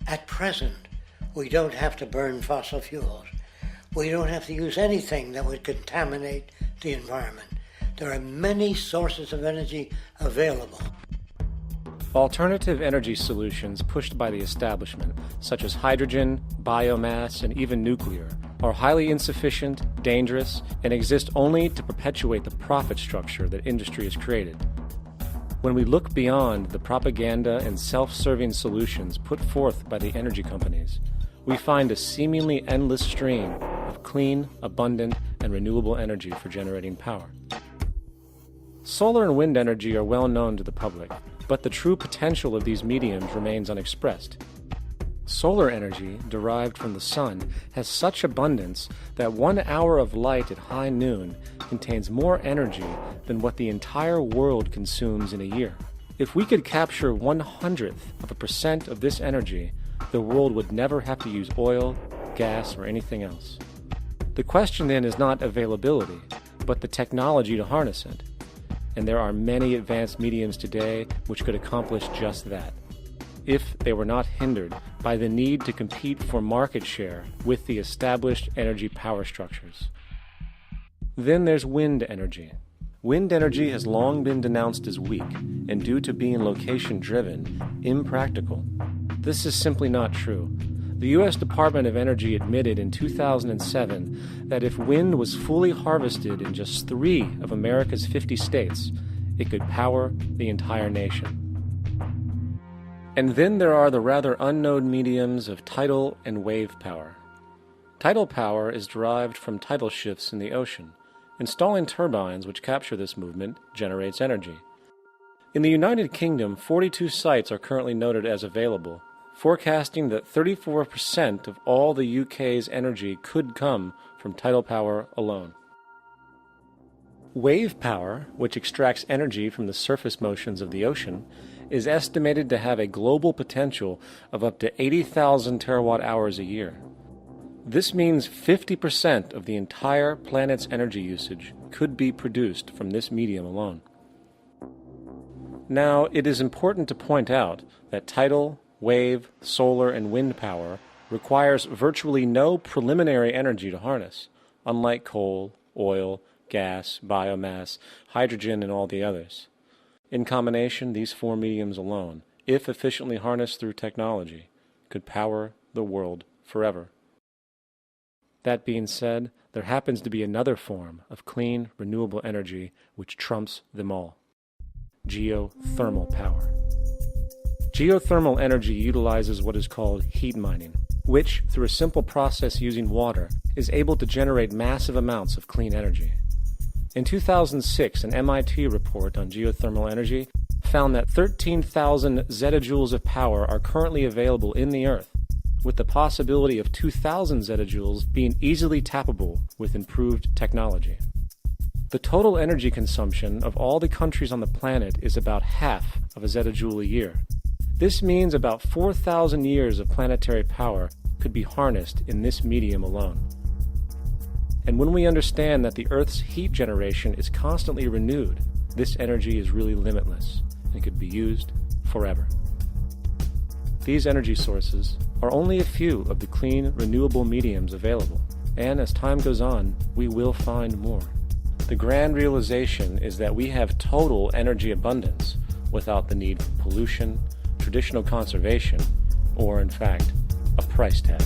At present, we don't have to burn fossil fuels. We don't have to use anything that would contaminate the environment. There are many sources of energy available. Alternative energy solutions pushed by the establishment, such as hydrogen, biomass, and even nuclear, are highly insufficient, dangerous, and exist only to perpetuate the profit structure that industry has created. When we look beyond the propaganda and self-serving solutions put forth by the energy companies, we find a seemingly endless stream of clean, abundant, and renewable energy for generating power. Solar and wind energy are well known to the public, but the true potential of these mediums remains unexpressed. Solar energy, derived from the sun, has such abundance that 1 hour of light at high noon contains more energy than what the entire world consumes in a year. If we could capture 1/100% of this energy, the world would never have to use oil, gas, or anything else. The question then is not availability, but the technology to harness it. And there are many advanced mediums today which could accomplish just that, if they were not hindered by the need to compete for market share with the established energy power structures. Then there's wind energy. Wind energy has long been denounced as weak, and due to being location-driven, impractical. This is simply not true. The U.S. Department of Energy admitted in 2007 that if wind was fully harvested in just 3 of America's 50 states, it could power the entire nation. And then there are the rather unknown mediums of tidal and wave power. Tidal power is derived from tidal shifts in the ocean. Installing turbines which capture this movement generates energy. In the United Kingdom, 42 sites are currently noted as available, forecasting that 34% of all the UK's energy could come from tidal power alone. Wave power, which extracts energy from the surface motions of the ocean, is estimated to have a global potential of up to 80,000 terawatt-hours a year. This means 50% of the entire planet's energy usage could be produced from this medium alone. Now, it is important to point out that tidal, wave, solar, and wind power requires virtually no preliminary energy to harness, unlike coal, oil, gas, biomass, hydrogen, and all the others. In combination, these 4 mediums alone, if efficiently harnessed through technology, could power the world forever. That being said, there happens to be another form of clean, renewable energy which trumps them all: geothermal power. Geothermal energy utilizes what is called heat mining, which, through a simple process using water, is able to generate massive amounts of clean energy. In 2006, an MIT report on geothermal energy found that 13,000 zettajoules of power are currently available in the Earth, with the possibility of 2,000 zettajoules being easily tappable with improved technology. The total energy consumption of all the countries on the planet is about half of a zettajoule a year. This means about 4,000 years of planetary power could be harnessed in this medium alone. And when we understand that the Earth's heat generation is constantly renewed, this energy is really limitless and could be used forever. These energy sources are only a few of the clean, renewable mediums available, and as time goes on, we will find more. The grand realization is that we have total energy abundance without the need for pollution, traditional conservation, or, in fact, a price tag.